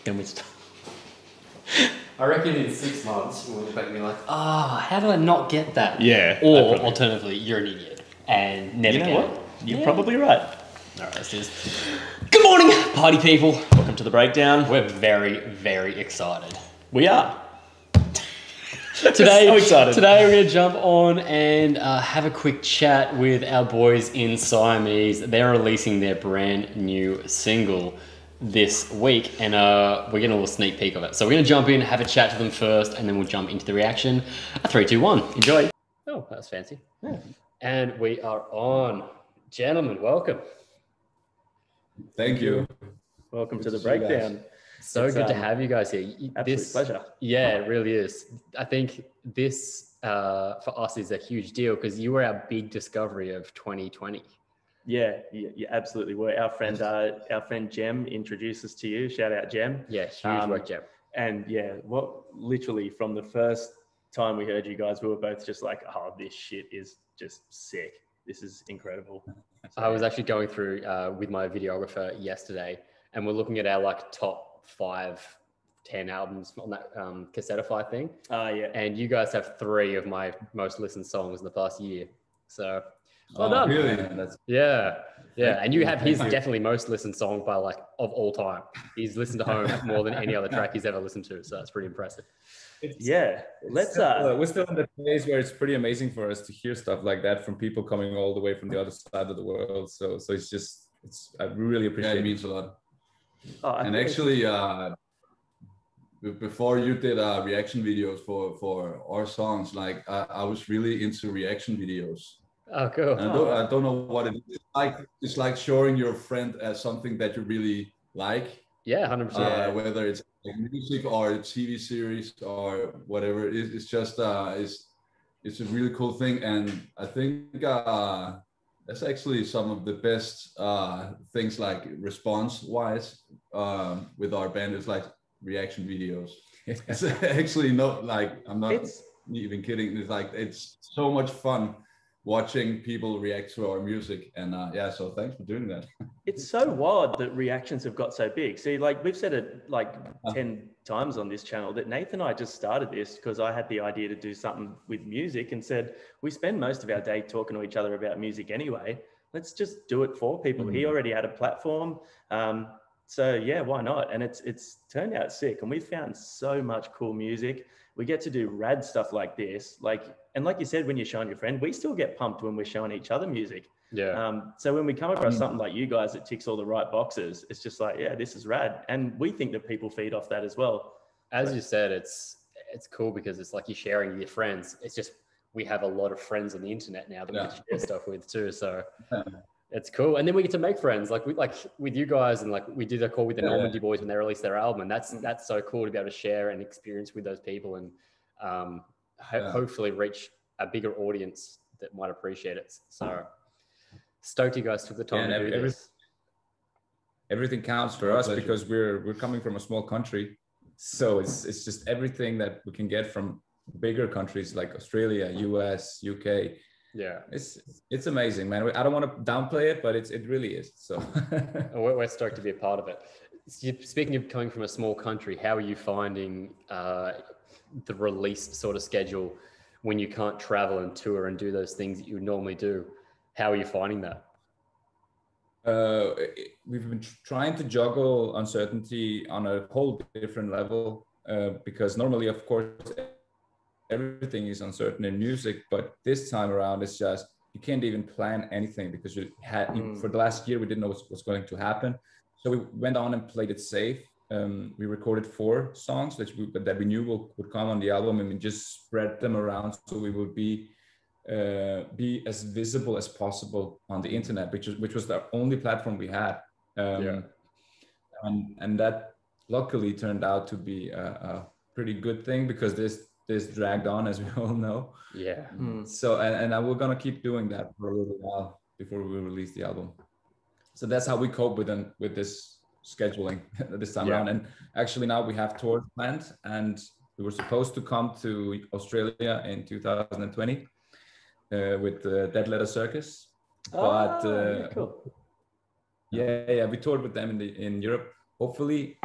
Can we stop? I reckon in 6 months we'll look back and be like, how did I not get that? Yeah. Or alternatively, you're an idiot and never You know get what? it. You're probably right. All right, let's do this. Good morning, party people. Welcome to the breakdown. We're very, very excited. We are. Today, So excited. Today we're going to jump on and have a quick chat with our boys in Siamese. They're releasing their brand new single this week, and we're getting a little sneak peek of it. So we're going to jump in, have a chat to them first, and then we'll jump into the reaction. 3, 2, 1. Enjoy. Oh, that's fancy. Yeah. And we are on. Gentlemen, welcome. Thank you. Welcome to the see you guys. breakdown. So It's, good to have you guys here. Absolute pleasure. Yeah, it really is. I think this for us is a huge deal because you were our big discovery of 2020. Yeah, you absolutely were. Our friend Jem introduced us to you. Shout out, Jem. Yeah, huge work, Jeb. And yeah, literally from the first time we heard you guys, we were both just like, oh, this shit is just sick. This is incredible. I was actually going through with my videographer yesterday, and we're looking at our top 5, 10 albums on that Cassetify thing. Yeah. And you guys have 3 of my most listened songs in the past year. So well done. Really? Yeah. And you have his definitely most listened song by of all time. He's listened to Home more than any other track he's ever listened to. So that's pretty impressive. We're still in the phase where it's pretty amazing for us to hear stuff like that from people coming all the way from the other side of the world. So I really appreciate it. It means a lot. And actually, before you did reaction videos for our songs, I was really into reaction videos. Oh, cool. And I don't know what it is. It's like showing your friend as something that you really like. Yeah, 100%. Whether it's music or a TV series or whatever, it's just it's a really cool thing, and I think that's actually some of the best things response-wise with our band is reaction videos. It's actually not I'm not even kidding. It's so much fun watching people react to our music, and so thanks for doing that. It's so wild that reactions have got so big. See, we've said it 10 times on this channel that Nathan and I just started this because I had the idea to do something with music and said, we spend most of our day talking to each other about music anyway. Let's just do it for people. He already had a platform. So yeah, why not? And it's turned out sick, and we've found so much cool music. We get to do rad stuff like this. And like you said, when you're showing your friend, we still get pumped when we're showing each other music. Yeah. So when we come across something like you guys that ticks all the right boxes, it's just this is rad. And we think that people feed off that as well. As you said, it's cool because it's you're sharing with your friends. It's just, we have a lot of friends on the internet now that we get to share stuff with too. So it's cool. And then we get to make friends with you guys, and we did a call with the Normandy boys when they released their album. And that's so cool to be able to share and experience with those people, and hopefully reach a bigger audience that might appreciate it. So stoked you guys took the time to do this. Everything counts for us because we're coming from a small country, so it's just everything that we can get from bigger countries like Australia, US, UK. Yeah, it's amazing, man. I don't want to downplay it, but it really is. So we're stoked to be a part of it. Speaking of coming from a small country, how are you finding the release sort of schedule when you can't travel and tour and do those things that you would normally do? How are you finding that? We've been trying to juggle uncertainty on a whole different level because normally, of course, everything is uncertain in music, but this time around it's just you can't even plan anything because for the last year we didn't know what's going to happen. So we went on and played it safe. We recorded 4 songs that we knew would come on the album, and we just spread them around so we would be as visible as possible on the internet, which was the only platform we had. And that luckily turned out to be a pretty good thing because this dragged on, as we all know. Yeah. So and we're gonna keep doing that for a little while before we release the album. So that's how we cope with this scheduling this time around. And actually now we have tours planned, and we were supposed to come to Australia in 2020 with Dead Letter Circus, but cool. we toured with them in Europe hopefully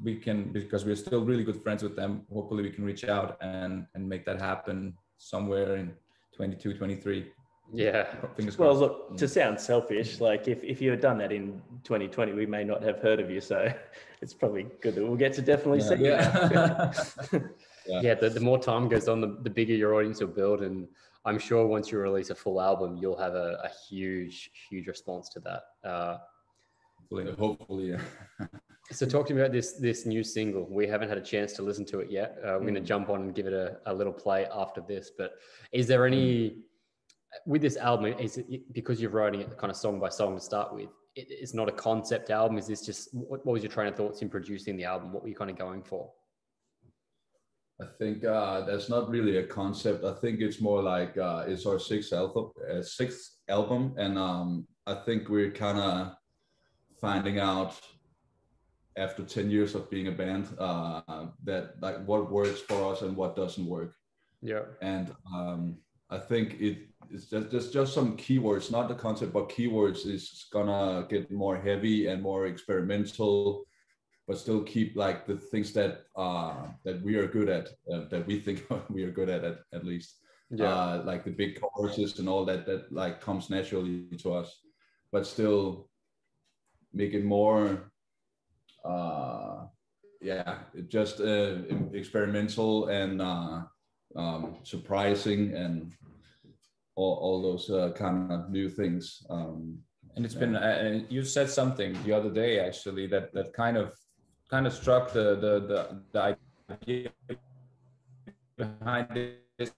we can, because we're still really good friends with them, hopefully we can reach out and make that happen somewhere in 22, 23. Yeah. Fingers crossed. Well, look, to sound selfish, like if you had done that in 2020, we may not have heard of you. So it's probably good that we'll get to definitely see you. Yeah, the more time goes on, the bigger your audience will build. And I'm sure once you release a full album, you'll have a huge response to that. Hopefully, yeah. So talk to me about this new single. We haven't had a chance to listen to it yet. We're going to jump on and give it a little play after this. But is there any, with this album, is it because you're writing it kind of song by song to start with, it's not a concept album? Is this just, what was your train of thoughts in producing the album? What were you kind of going for? I think that's not really a concept. I think it's more like it's our sixth album, and I think we're kind of finding out after 10 years of being a band that like what works for us and what doesn't work. Yeah. And I think it's just some keywords, not the concept, but keywords is gonna get more heavy and more experimental, but still keep like the things that we are good at, that we think we are good at least. Yeah. Like the big choruses and all that like comes naturally to us, but still make it more, just experimental and surprising and all those kind of new things. And it's been, you said something the other day actually that kind of struck the idea behind this.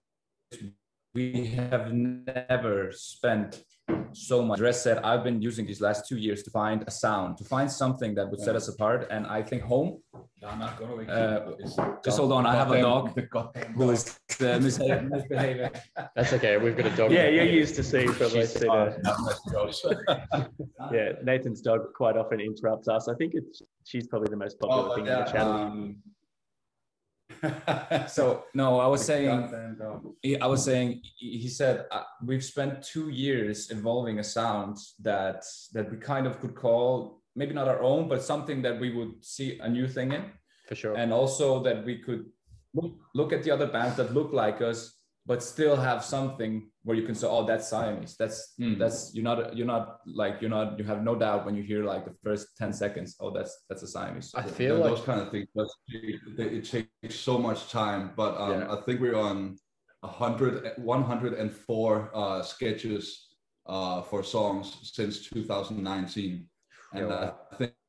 We have never spent so much. Dres said, I've been using these last 2 years to find a sound, to find something that would set us apart. And I think Home, just hold on, I have a dog who is misbehaving. That's okay, we've got a dog. Yeah, you're used to seeing probably. Yeah, Nathan's dog quite often interrupts us. I think she's probably the most popular thing on the channel. So no, I was saying he said we've spent 2 years evolving a sound that we kind of could call maybe not our own, but something that we would see a new thing in, for sure. And also that we could look at the other bands that look like us but still have something where you can say, oh, that's Siamese. That's you have no doubt when you hear like the first 10 seconds, oh, that's a Siamese. I feel like those kind of things, it takes so much time, but I think we're on 104 sketches for songs since 2019. And I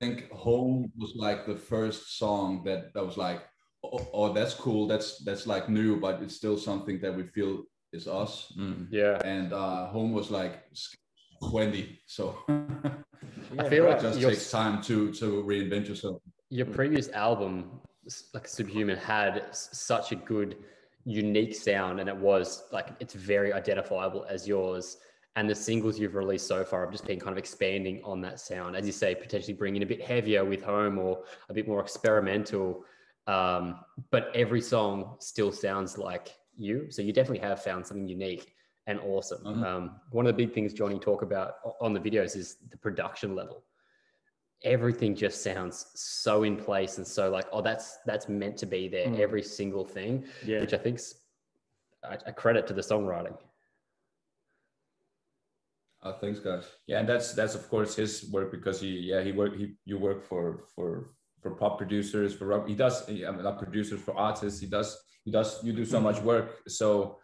think Home was like the first song that was like, oh, that's cool. That's like new, but it's still something that we feel is us. Yeah. And Home was like 20, so I feel like it just takes time to reinvent yourself. Your previous album, like Subhuman, had such a good, unique sound, and it was like it's very identifiable as yours. And the singles you've released so far have just been kind of expanding on that sound, as you say, potentially bringing a bit heavier with Home or a bit more experimental. But every song still sounds like you. So you definitely have found something unique and awesome. One of the big things Johnny talk about on the videos is the production level. Everything just sounds so in place and so like, oh, that's meant to be there. Every single thing, which I think's a credit to the songwriting. Thanks, guys. Yeah, and that's of course his work, because you work for pop producers, for rock. He does, not producers, for artists. You do so much work. So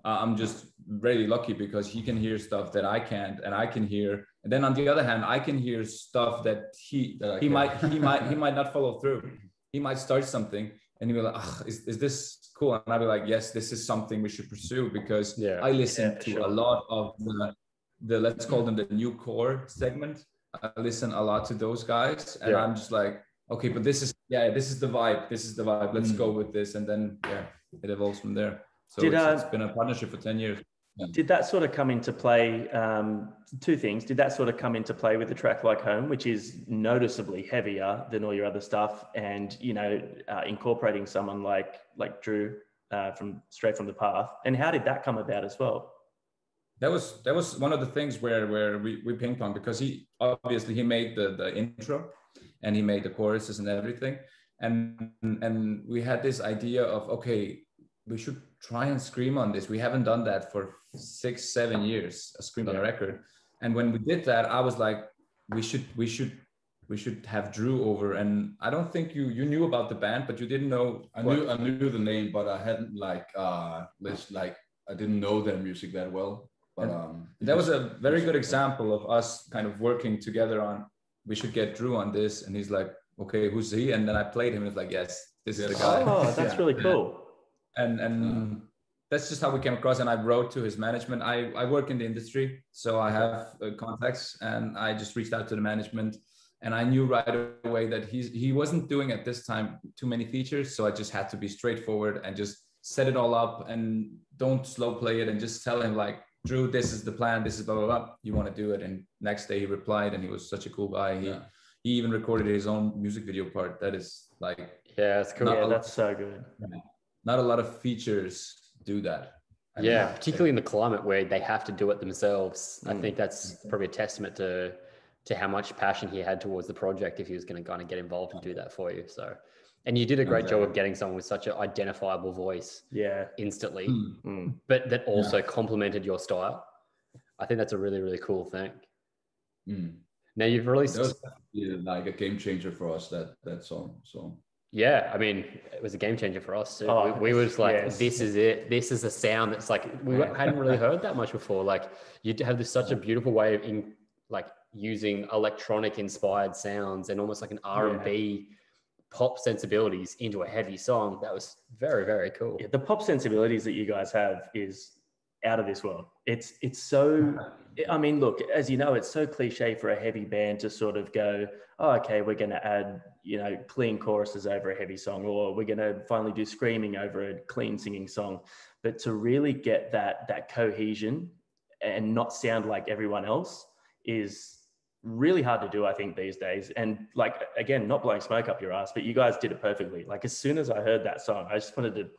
I'm just really lucky because he can hear stuff that I can't, and I can hear. And then on the other hand, I can hear stuff that he might not follow through. He might start something and he'll be like, is this cool? And I'll be like, yes, this is something we should pursue, because I listen to a lot of the let's call them the new core segment. I listen a lot to those guys, and I'm just like, okay, but this is the vibe. This is the vibe. Let's go with this, and then it evolves from there. So it's been a partnership for 10 years. Yeah. Did that sort of come into play? Two things. Did that sort of come into play with a track like Home, which is noticeably heavier than all your other stuff, and incorporating someone like Drew from Straight from the Path? And how did that come about as well? That was one of the things where we ping pong, because he made the intro, and he made the choruses and everything. And we had this idea of, okay, we should try and scream on this. We haven't done that for 6-7 years, a scream on a record. And when we did that, I was like, we should have Drew over. And I don't think you knew about the band, but you didn't know. I knew the name, but I hadn't I didn't know their music that well. But that was a very good example of us kind of working together on, we should get Drew on this. And he's like, okay, who's he? And then I played him and it's like, yes, this is the guy. Oh, that's really cool. And that's just how we came across. And I wrote to his management. I work in the industry, so I have contacts, and I just reached out to the management, and I knew right away that he wasn't doing at this time too many features. So I just had to be straightforward and just set it all up and don't slow play it, and just tell him like, Drew, this is the plan. This is blah, blah, blah. You want to do it? And next day he replied, and he was such a cool guy. He even recorded his own music video part. That is like, yeah, it's cool. Yeah, that's so good. Not a lot of features do that. Yeah, particularly in the climate where they have to do it themselves. I think that's probably a testament to how much passion he had towards the project if he was going to kind of get involved and do that for you. So, and you did a great job of getting someone with such an identifiable voice instantly, but that also complemented your style. I think that's a really, really cool thing. Now you've released... That was like a game changer for us, that song. So yeah, I mean, it was a game changer for us too. We was like, this is it. This is a sound that's like, we hadn't really heard that much before. Like you have such a beautiful way of using electronic inspired sounds and almost like an R&B pop sensibilities into a heavy song. That was very, very cool. Yeah, the pop sensibilities that you guys have is out of this world. It's so, I mean, look, as you know, it's so cliche for a heavy band to sort of go, oh, okay, we're going to add, clean choruses over a heavy song, or we're going to finally do screaming over a clean singing song. But to really get that cohesion and not sound like everyone else is really hard to do, I think, these days. And like, again, not blowing smoke up your ass, but you guys did it perfectly. Like as soon as I heard that song, I just wanted to...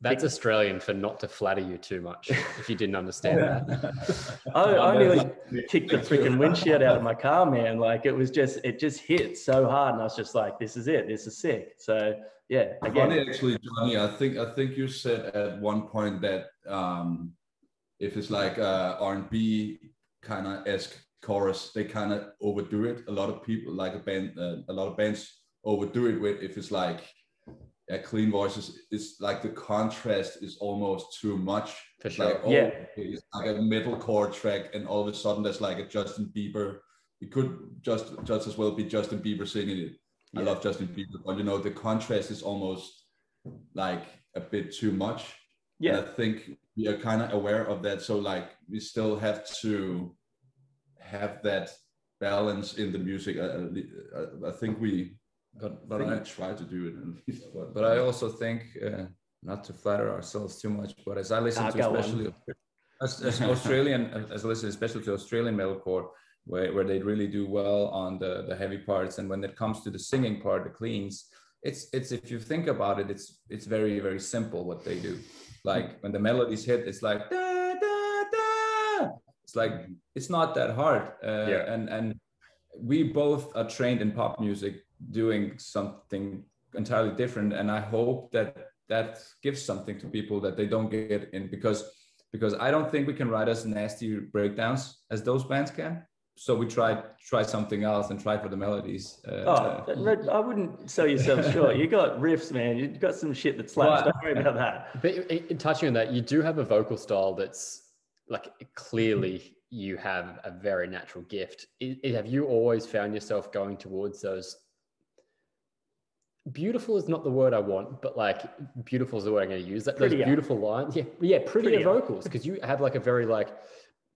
That's Australian for not to flatter you too much, if you didn't understand that. I nearly kicked the freaking windshield out of my car, man. Like it just hit so hard. And I was just like, this is it. This is sick. So yeah. Again. Funny, actually, Johnny, I think you said at one point that if it's like R&B kind of esque chorus, they kind of overdo it. A lot of people, like a lot of bands overdo it with, if it's like, clean voices, it's like the contrast is almost too much. For sure. Like, it's like a metalcore track, and all of a sudden there's like a Justin Bieber. It could just as well be Justin Bieber singing it. I love Justin Bieber, but the contrast is almost like a bit too much. Yeah, and I think we are kind of aware of that. So like we still have to have that balance in the music. I think we. But I try to do it at least. But I also think, not to flatter ourselves too much, but as I listen to especially as Australian, as I listen especially to Australian metalcore, where they really do well on the heavy parts, and when it comes to the singing part, the cleans, it's if you think about it, it's very, very simple what they do. Like when the melodies hit, it's like da, da, da. It's like it's not that hard. And we both are trained in pop music, doing something entirely different, and I hope that gives something to people that they don't get in, because I don't think we can write as nasty breakdowns as those bands can. So we try something else and try for the melodies. I wouldn't sell yourself short. You got riffs, man. You got some shit that slaps. Don't worry about that. But touching on that, you do have a vocal style that's like clearly you have a very natural gift. Have you always found yourself going towards those? Beautiful is not the word I want, but like beautiful is the word I'm going to use. Those beautiful lines. Yeah, prettier vocals, because you have like a very like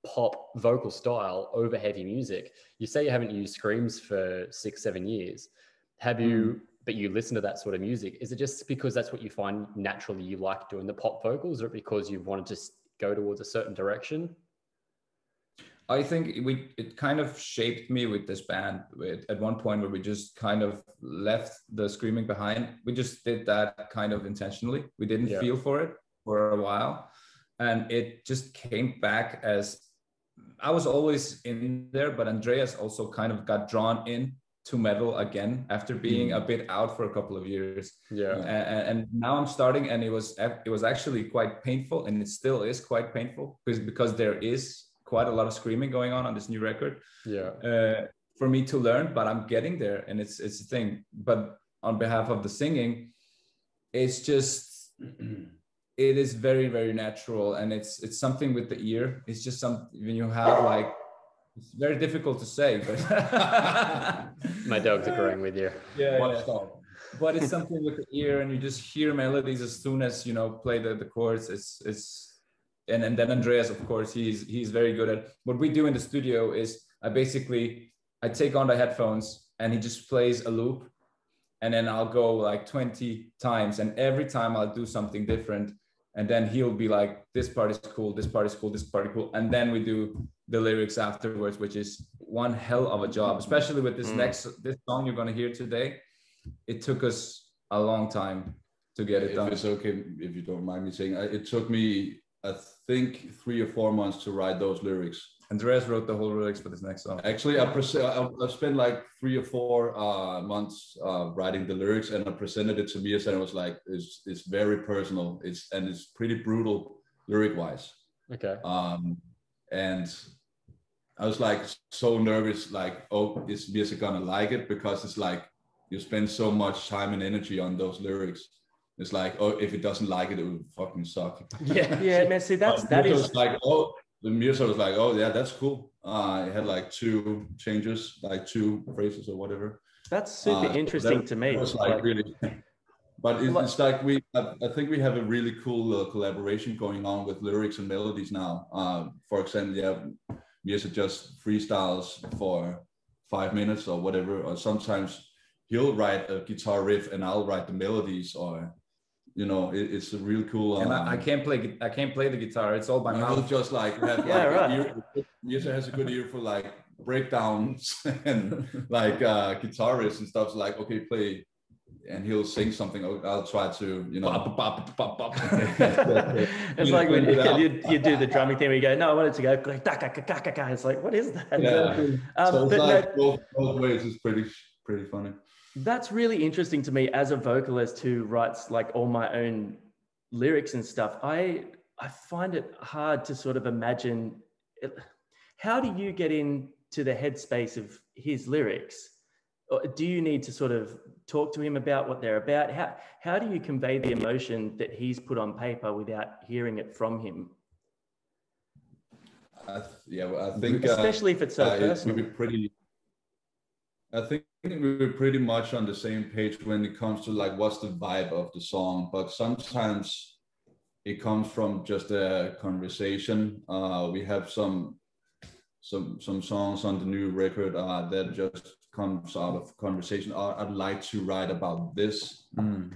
pop vocal style over heavy music. You say you haven't used screams for 6-7 years. Have you, but you listen to that sort of music. Is it just because that's what you find naturally you like doing the pop vocals, or because you've wanted to go towards a certain direction? I think it kind of shaped me with this band at one point where we just kind of left the screaming behind. We just did that kind of intentionally. We didn't feel for it for a while. And it just came back as I was always in there, but Andreas also kind of got drawn in to metal again after being a bit out for a couple of years. Yeah. And now I'm starting, and it was actually quite painful, and it still is quite painful because there is quite a lot of screaming going on this new record. Yeah. For me to learn, but I'm getting there, and it's a thing. But on behalf of the singing, it's just it is very, very natural, and it's something with the ear. It's just something when you have like, it's very difficult to say, but my dog's agreeing with you. Yeah. But it's something with the ear, and you just hear melodies as soon as you know play the chords. And then Andreas, of course, he's very good at what we do in the studio. Is I take on the headphones and he just plays a loop, and then I'll go like 20 times, and every time I'll do something different, and then he'll be like, this part is cool, this part is cool, this part is cool, and then we do the lyrics afterwards, which is one hell of a job, especially with this this song you're going to hear today. It took us a long time to get it done. If it's okay, if you don't mind me saying, it took me, I think, 3 or 4 months to write those lyrics. Andreas wrote the whole lyrics for this next song. Actually, I spent like 3 or 4 months writing the lyrics, and I presented it to Mias, and it was like, it's very personal. It's pretty brutal lyric wise. Okay. And I was like so nervous, like, oh, is Mias gonna like it? Because it's like you spend so much time and energy on those lyrics. It's like, oh, if it doesn't like it, it would fucking suck. Yeah, man. See, that is like, oh. The music was like, oh yeah, that's cool. It had like 2 changes, like 2 phrases or whatever. That's super interesting to me. It was like really, but it's like I think we have a really cool collaboration going on with lyrics and melodies now. For example, yeah, music just freestyles for 5 minutes or whatever, or sometimes he'll write a guitar riff and I'll write the melodies, or you know, it's a real cool. And I can't play the guitar. It's all by mouth. Just like have Music has a good ear for like breakdowns and like guitarists and stuff. So like, okay, play, and he'll sing something. I'll try to, you know. It's like when you do the drumming thing where you go, no, I want it to go. It's like, what is that? Yeah. So it's like both ways. It's pretty funny. That's really interesting to me as a vocalist who writes like all my own lyrics and stuff. I find it hard to sort of imagine how do you get into the headspace of his lyrics? Or do you need to sort of talk to him about what they're about? How do you convey the emotion that he's put on paper without hearing it from him? I think especially if it's so personal. I think we're pretty much on the same page when it comes to like what's the vibe of the song, but sometimes it comes from just a conversation. We have some songs on the new record that just comes out of conversation. I'd like to write about this.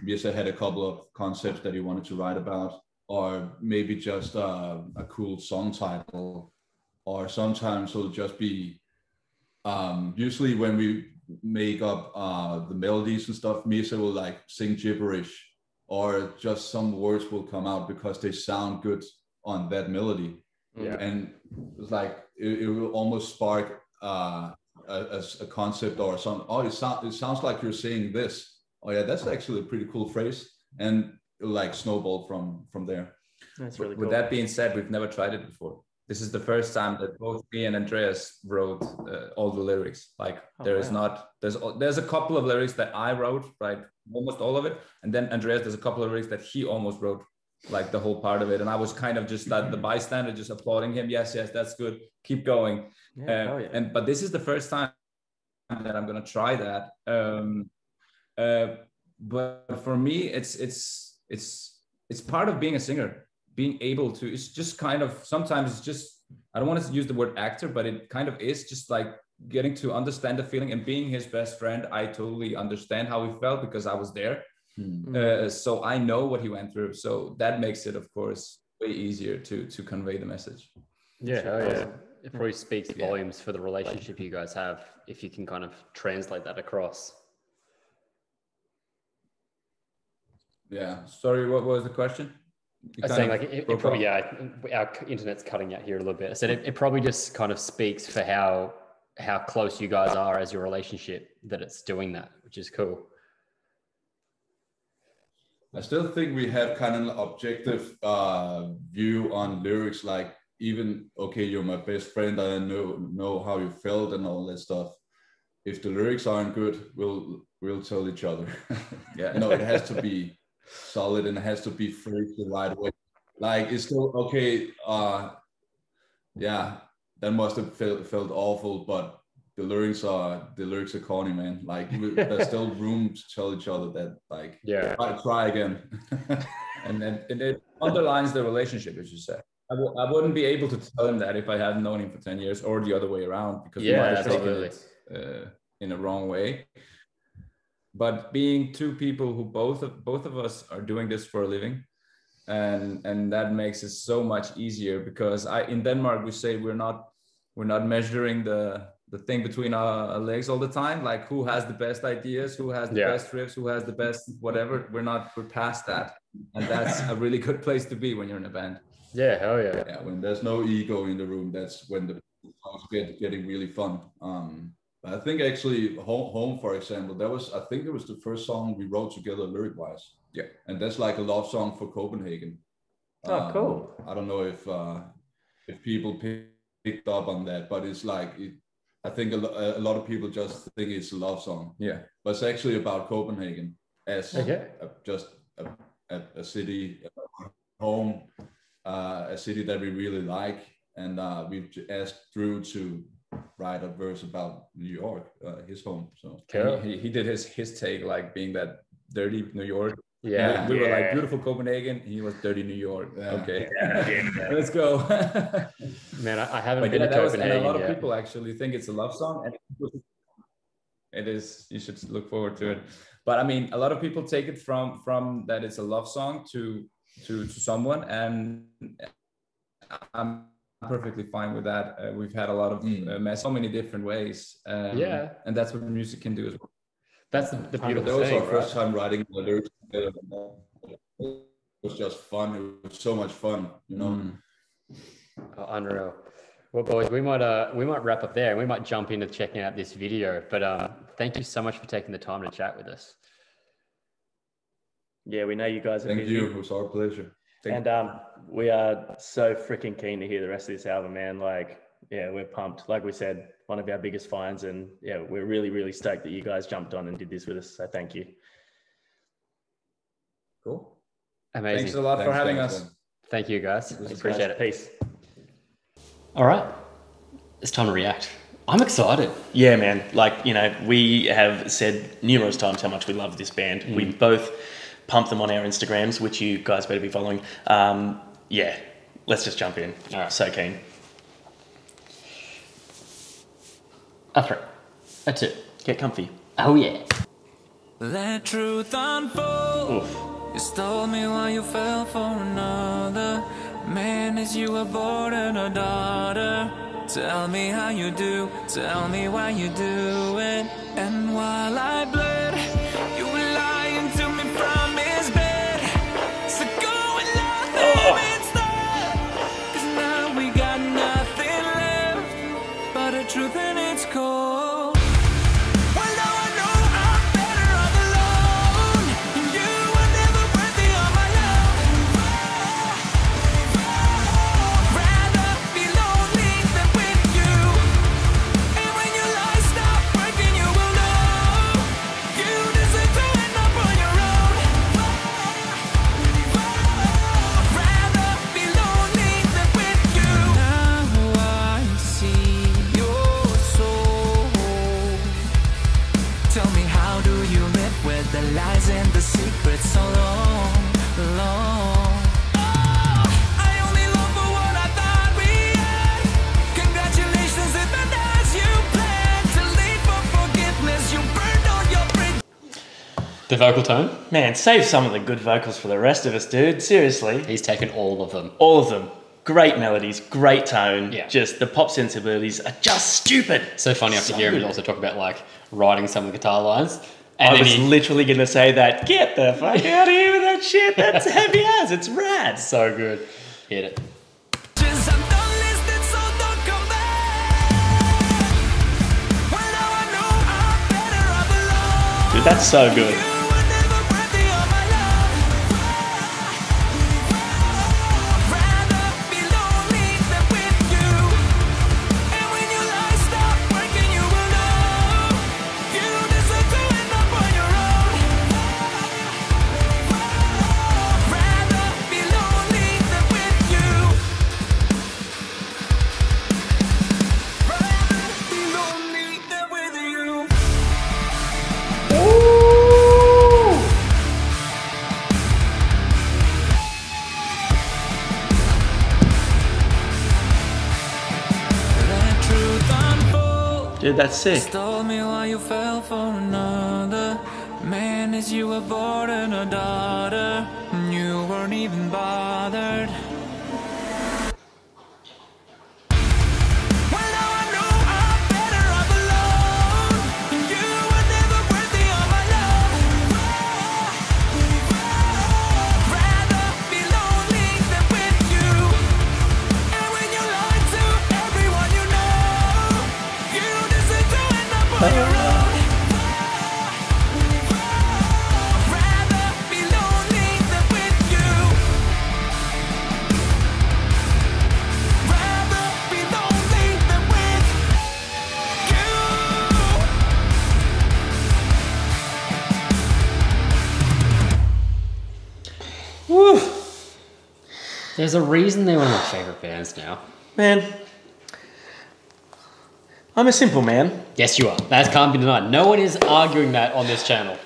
Yes, I had a couple of concepts that he wanted to write about, or maybe just a cool song title, or sometimes it'll just be usually when we make up the melodies and stuff, Misa will like sing gibberish, or just some words will come out because they sound good on that melody. Yeah. And it's like it will almost spark a concept or something. Oh, it sounds like you're saying this. Oh yeah, that's actually a pretty cool phrase, and it'll like snowball from there. That's really cool. With that being said, we've never tried it before. This is the first time that both me and Andreas wrote all the lyrics. Like there's a couple of lyrics that I wrote, right? Almost all of it. And then Andreas, there's a couple of lyrics that he almost wrote, like the whole part of it. And I was kind of just like the bystander, just applauding him. Yes, that's good. Keep going. But this is the first time that I'm going to try that. But for me, it's part of being a singer. Being able to, it's just kind of, sometimes it's just, I don't want to use the word actor, but it kind of is just like getting to understand the feeling. And being his best friend, I totally understand how he felt because I was there. So I know what he went through. So that makes it, of course, way easier to convey the message. Yeah. It probably speaks volumes for the relationship you guys have if you can kind of translate that across. Yeah. Sorry, what was the question? I was saying like it probably, our internet's cutting out here a little bit. I said it probably just kind of speaks for how how close you guys are as your relationship that it's doing that, which is cool. I still think we have kind of an objective view on lyrics, like even, okay, you're my best friend, I know how you felt and all that stuff. If the lyrics aren't good, we'll tell each other. Yeah, no, it has to be solid and it has to be phrased the right way. Like, it's still okay. Yeah, that must have felt awful, but the lyrics are corny, man. Like, there's still room to tell each other that, like, yeah, try again. and it underlines the relationship, as you said. I wouldn't be able to tell him that if I hadn't known him for 10 years, or the other way around, because we might have taken it in a wrong way. But being two people who both of us are doing this for a living, and that makes it so much easier, because in Denmark we say we're not measuring the thing between our legs all the time, like who has the best ideas, who has the best riffs, who has the best whatever. We're past that, and that's a really good place to be when you're in a band. Yeah, hell yeah. Yeah, when there's no ego in the room, that's when the songs getting really fun. I think actually Home, for example, I think it was the first song we wrote together lyric wise. Yeah, and that's like a love song for Copenhagen. Oh, cool. I don't know if people picked up on that, but it's like I think a lot of people just think it's a love song. Yeah, but it's actually about Copenhagen as just a city, home, a city that we really like, and we've asked Drew to write a verse about New York, his home. So he did his take, like being that dirty New York. Yeah, we were like beautiful Copenhagen. He was dirty New York. Yeah. Okay, let's go. Man, I haven't been to Copenhagen and a lot yet. of people actually think it's a love song, and it is. You should look forward to it. But I mean, a lot of people take it from that it's a love song to someone, and I'm perfectly fine with that. We've had a lot of so many different ways. And that's what music can do as well. That's the beautiful thing. That was our first time writing the lyrics together. It was just fun. It was so much fun, you know. Oh, unreal. Well, boys, we might wrap up there, and we might jump into checking out this video. But thank you so much for taking the time to chat with us. Yeah, we know you guys are busy. Thank you. It was our pleasure. And we are so freaking keen to hear the rest of this album, man. Like, yeah, we're pumped. Like we said, one of our biggest finds, and yeah, we're really, really stoked that you guys jumped on and did this with us. So thank you. Cool. Amazing. Thanks a lot for having us. Thank you, guys. Appreciate it. Peace. All right. It's time to react. I'm excited. Yeah, man. Like, you know, we have said numerous times how much we love this band. We both pump them on our Instagrams, which you guys better be following. Yeah, let's just jump in. All right. So keen. A 3. A 2. Get comfy. Oh, yeah. Let truth unfold. Oof. You stole me while you fell for another man, as you aborted a daughter. Tell me how you do, tell me why you do it. And while I bled, you were lying to me from his bed. So go and love him instead, 'cause now we got nothing left but a truth and it's cold. Well, now I know I'm better off alone. You were never worthy of my love. Rather be lonely than with you. And when your lies stop working, you will know you deserve to end up on your own. Rather be lonely than with you. Now I see your soul. Tell me, how do you live with the lies and the secrets so long, long? I only long for what I thought we had. Congratulations, it went as you planned. To leave for forgiveness, you burned all your bridges. The vocal tone? Man, save some of the good vocals for the rest of us, dude. Seriously. He's taken all of them. All of them. Great melodies, great tone. Yeah. Just the pop sensibilities are just stupid. So funny after hearing him also talk about like writing some of the guitar lines. I And then was literally going to say that. Get the fuck out of here with that shit. That's heavy as. It's rad. so good. Hit it. I'm done listening, so don't come back. dude. That's so good. Dude, that's sick. Told me why you fell for another man, as you were born a daughter, and you weren't even bothered. There's a reason they're one of my favorite bands now. Man, I'm a simple man. Yes, you are. That can't be denied. No one is arguing that on this channel.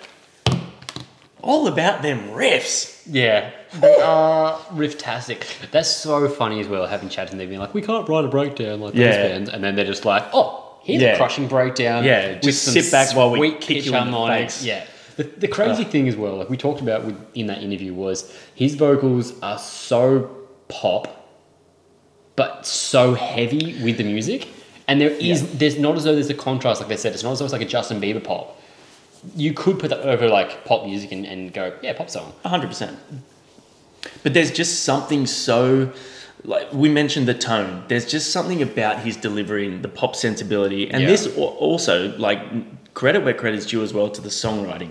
All about them riffs. Yeah, they are riff-tastic. That's so funny as well, having chats and they've been like, we can't write a breakdown like these bands. And then they're just like, oh, here's a crushing breakdown. Yeah, just sit back while we kick you in the face. Yeah. The crazy thing as well, like we talked about in that interview, was his vocals are so pop, but so heavy with the music. And there's not as though there's a contrast, like they said. It's not as though it's like a Justin Bieber pop. You could put that over like pop music and go, yeah, pop song. 100%. But there's just something so, like we mentioned the tone. There's just something about his delivery and the pop sensibility. And this also, like, credit where credit's due as well to the songwriting.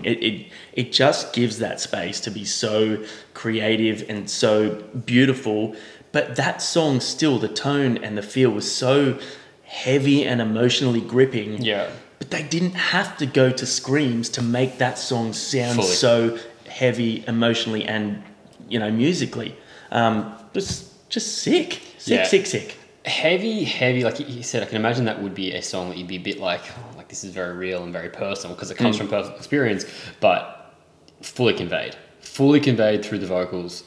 It just gives that space to be so creative and so beautiful. But that song still, the tone and the feel was so heavy and emotionally gripping. Yeah. But they didn't have to go to screams to make that song sound so heavy emotionally and, you know, musically. Just sick. Sick. Heavy, like you said, I can imagine that would be a song that you'd be a bit like, oh, like this is very real and very personal because it comes from personal experience, but fully conveyed through the vocals.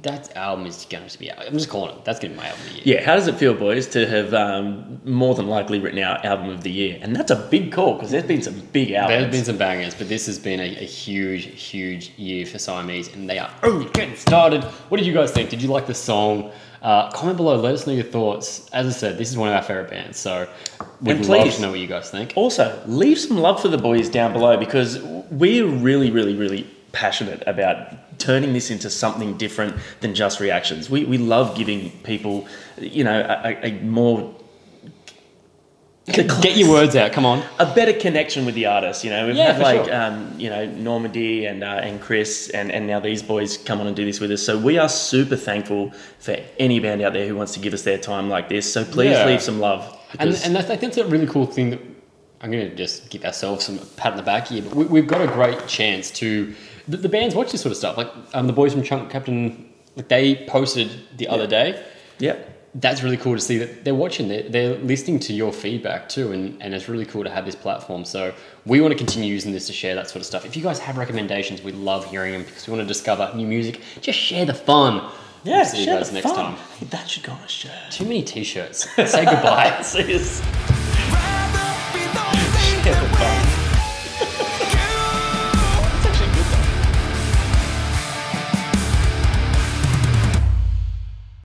That album is going to be out. I'm just calling it. That's going to be my album of the year. Yeah, how does it feel, boys, to have more than likely written our album of the year? And that's a big call because there's been some big albums. There's been some bangers, but this has been a huge year for Siamese, and they are only getting started. What did you guys think? Did you like the song? Comment below. Let us know your thoughts. As I said, this is one of our favorite bands, so we'd love to know what you guys think. Also, leave some love for the boys down below because we're really passionate about turning this into something different than just reactions. We love giving people, you know, a more... Get your words out, come on. A better connection with the artist, you know. We've had like, you know, Normandy and Chris and now these boys come on and do this with us. So we are super thankful for any band out there who wants to give us their time like this. So please leave some love. And I think that's a really cool thing that I'm going to just give ourselves some pat on the back here. But we've got a great chance to... The bands watch this sort of stuff. Like the boys from Chunk Captain, like they posted the other day. Yep. That's really cool to see that they're watching. They're listening to your feedback too, and it's really cool to have this platform. So we want to continue using this to share that sort of stuff. If you guys have recommendations, we love hearing them because we want to discover new music. Just share the fun. Yeah, we'll see you guys next time. That should go on a shirt. Too many t-shirts. Say goodbye. See you.